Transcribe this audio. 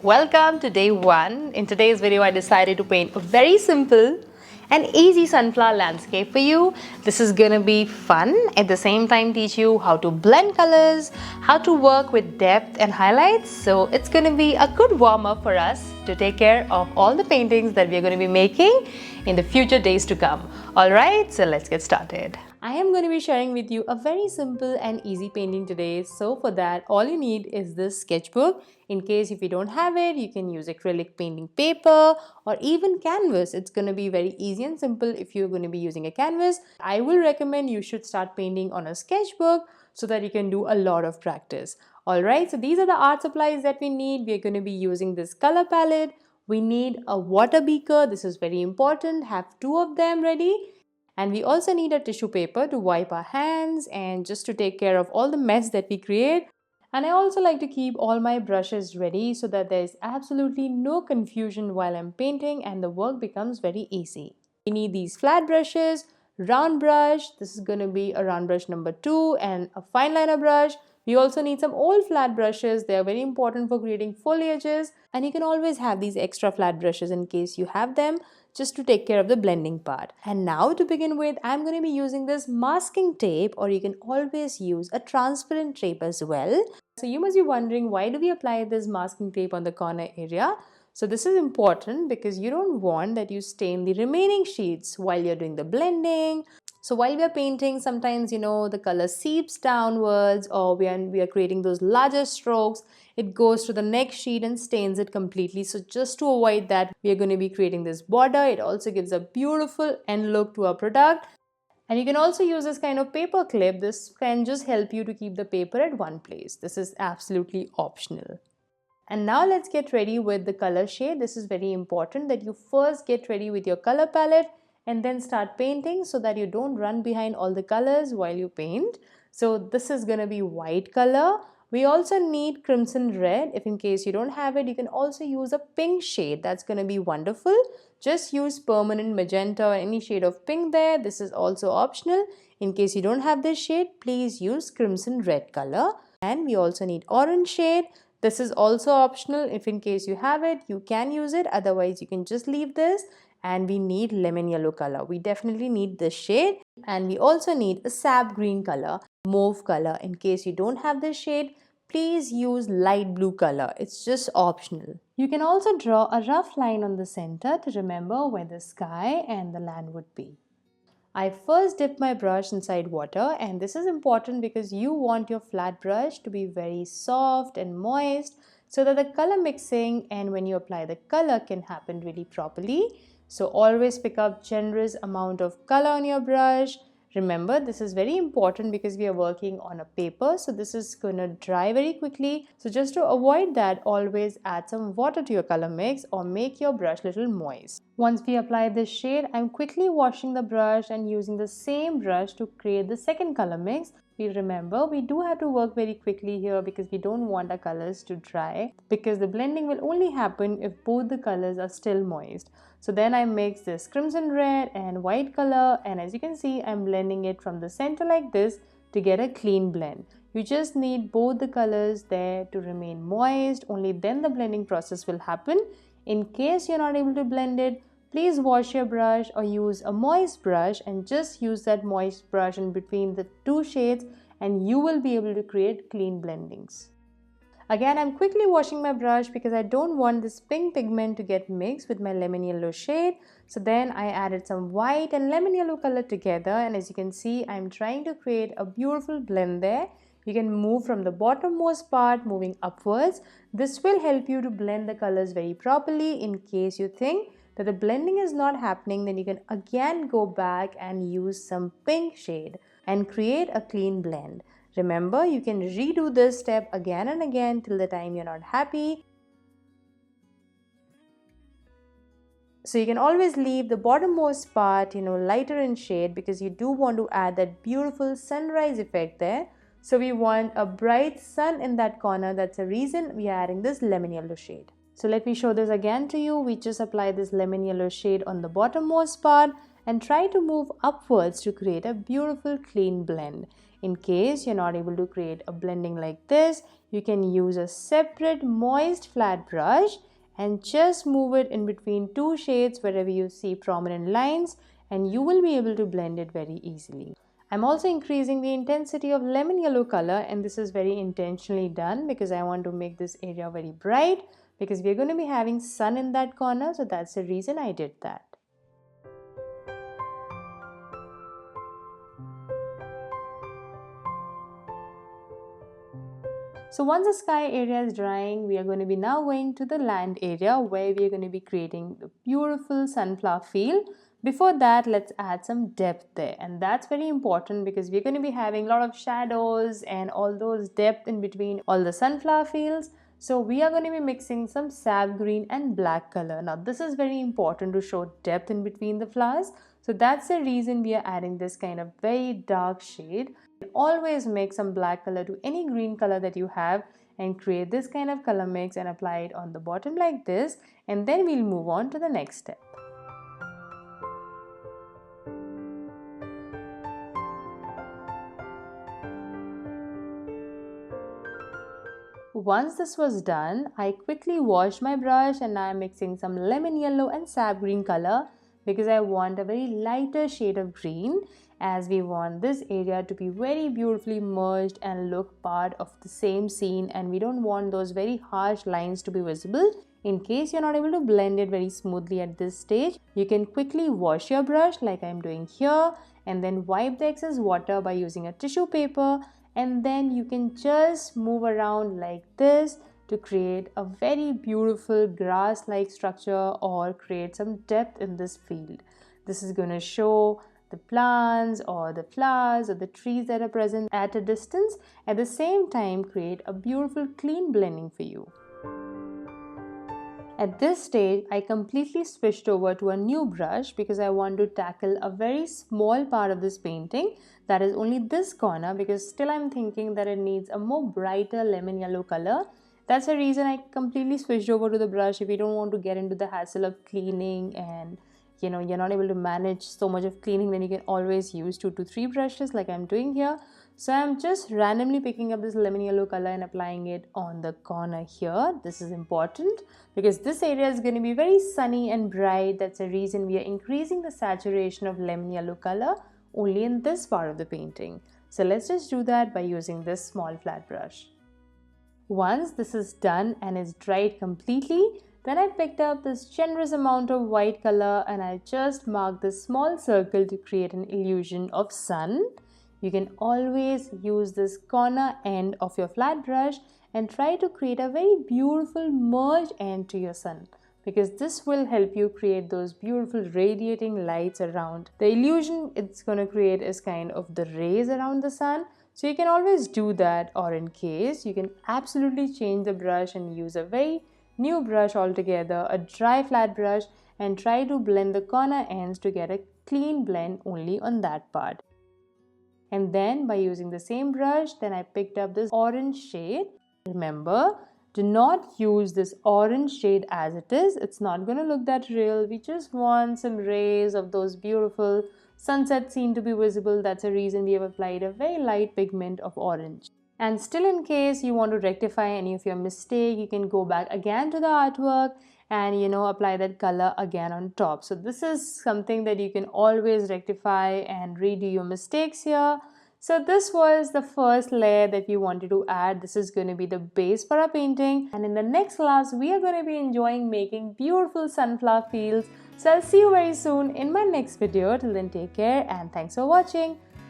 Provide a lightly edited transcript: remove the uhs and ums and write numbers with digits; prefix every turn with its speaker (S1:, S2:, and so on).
S1: Welcome to day one. In today's video, I decided to paint a very simple and easy sunflower landscape for you. This is gonna be fun, at the same time teach you how to blend colors, how to work with depth and highlights. So it's gonna be a good warm-up for us to take care of all the paintings that we're gonna be making in the future days to come. Alright, so let's get started. I am going to be sharing with you a very simple and easy painting today. So for that, all you need is this sketchbook. In case if you don't have it, you can use acrylic painting paper or even canvas. It's going to be very easy and simple if you're going to be using a canvas. I will recommend you should start painting on a sketchbook so that you can do a lot of practice. Alright, so these are the art supplies that we need. We're going to be using this color palette. We need a water beaker. This is very important. Have two of them ready. And we also need a tissue paper to wipe our hands and just to take care of all the mess that we create. And I also like to keep all my brushes ready so that there is absolutely no confusion while I'm painting and the work becomes very easy. We need these flat brushes, round brush, this is going to be a round brush number 2, and a fine liner brush. We also need some old flat brushes. They are very important for creating foliages, and you can always have these extra flat brushes in case you have them, just to take care of the blending part. And now to begin with, I'm going to be using this masking tape, or you can always use a transparent tape as well. So you must be wondering, why do we apply this masking tape on the corner area? So this is important because you don't want that you stain the remaining sheets while you're doing the blending. So while we are painting, sometimes the color seeps downwards, or we are creating those larger strokes, it goes to the next sheet and stains it completely. So just to avoid that, we are going to be creating this border. It also gives a beautiful end look to our product. And you can also use this kind of paper clip. This can just help you to keep the paper at one place. This is absolutely optional. And now let's get ready with the color shade. This is very important that you first get ready with your color palette and then start painting so that you don't run behind all the colors while you paint. So this is going to be white color. We also need crimson red. If in case you don't have it, you can also use a pink shade. That's going to be wonderful. Just use permanent magenta or any shade of pink there. This is also optional. In case you don't have this shade, please use crimson red color. And we also need orange shade. This is also optional. If in case you have it, you can use it. Otherwise, you can just leave this. And we need lemon yellow color. We definitely need this shade. And we also need a sap green color, mauve color. In case you don't have this shade, please use light blue color. It's just optional. You can also draw a rough line on the center to remember where the sky and the land would be. I first dip my brush inside water, and this is important because you want your flat brush to be very soft and moist so that the color mixing and when you apply the color can happen really properly. So always pick up generous amount of color on your brush. Remember, this is very important because we are working on a paper, so this is going to dry very quickly. So just to avoid that, always add some water to your color mix or make your brush little moist. Once we apply this shade, I'm quickly washing the brush and using the same brush to create the second color mix. Remember, we do have to work very quickly here because we don't want our colors to dry, because the blending will only happen if both the colors are still moist. So then I mix this crimson red and white color, and as you can see, I'm blending it from the center like this to get a clean blend. You just need both the colors there to remain moist. Only then the blending process will happen. In case you're not able to blend it, please wash your brush or use a moist brush and just use that moist brush in between the two shades, and you will be able to create clean blendings. Again, I'm quickly washing my brush because I don't want this pink pigment to get mixed with my lemon yellow shade. So then I added some white and lemon yellow color together, and as you can see, I'm trying to create a beautiful blend there. You can move from the bottommost part moving upwards. This will help you to blend the colors very properly. In case you think that the blending is not happening, then you can again go back and use some pink shade and create a clean blend. Remember, you can redo this step again and again till the time you're not happy. So you can always leave the bottommost part, lighter in shade, because you do want to add that beautiful sunrise effect there. So we want a bright sun in that corner. That's the reason we are adding this lemon yellow shade. So let me show this again to you. We just apply this lemon yellow shade on the bottommost part and try to move upwards to create a beautiful clean blend. In case you're not able to create a blending like this, you can use a separate moist flat brush and just move it in between two shades wherever you see prominent lines, and you will be able to blend it very easily. I'm also increasing the intensity of lemon yellow color, and this is very intentionally done because I want to make this area very bright, because we're going to be having sun in that corner, so that's the reason I did that. So once the sky area is drying, we are going to be now going to the land area where we are going to be creating the beautiful sunflower field. Before that, let's add some depth there, and that's very important because we're going to be having a lot of shadows and all those depth in between all the sunflower fields. So we are going to be mixing some sap green and black color. Now this is very important to show depth in between the flowers. So that's the reason we are adding this kind of very dark shade. Always make some black color to any green color that you have and create this kind of color mix and apply it on the bottom like this, and then we'll move on to the next step. Once this was done, I quickly washed my brush and now I'm mixing some lemon yellow and sap green color because I want a very lighter shade of green, as we want this area to be very beautifully merged and look part of the same scene, and we don't want those very harsh lines to be visible. In case you're not able to blend it very smoothly at this stage, you can quickly wash your brush like I'm doing here and then wipe the excess water by using a tissue paper, and then you can just move around like this to create a very beautiful grass-like structure or create some depth in this field. This is going to show the plants or the flowers or the trees that are present at a distance, at the same time create a beautiful clean blending for you. At this stage, I completely switched over to a new brush because I want to tackle a very small part of this painting, that is only this corner, because still I'm thinking that it needs a more brighter lemon yellow color. That's the reason I completely switched over to the brush. If you don't want to get into the hassle of cleaning and you're not able to manage so much of cleaning, then you can always use 2 to 3 brushes like I'm doing here. So I'm just randomly picking up this lemon yellow color and applying it on the corner here. This is important because this area is going to be very sunny and bright. That's the reason we are increasing the saturation of lemon yellow color only in this part of the painting. So let's just do that by using this small flat brush. Once this is done and is dried completely, then I picked up this generous amount of white color and I just marked this small circle to create an illusion of sun. You can always use this corner end of your flat brush and try to create a very beautiful merged end to your sun, because this will help you create those beautiful radiating lights around. The illusion it's going to create is kind of the rays around the sun. So you can always do that, or in case you can absolutely change the brush and use a very new brush altogether, a dry flat brush, and try to blend the corner ends to get a clean blend only on that part. And then by using the same brush, then I picked up this orange shade. Remember, do not use this orange shade as it is. It's not going to look that real. We just want some rays of those beautiful sunset scene to be visible. That's the reason we have applied a very light pigment of orange. And still, in case you want to rectify any of your mistake, you can go back again to the artwork and apply that color again on top. So this is something that you can always rectify and redo your mistakes here. So this was the first layer that we wanted to add. This is going to be the base for our painting, and in the next class we are going to be enjoying making beautiful sunflower fields. So I'll see you very soon in my next video. Till then, take care and thanks for watching.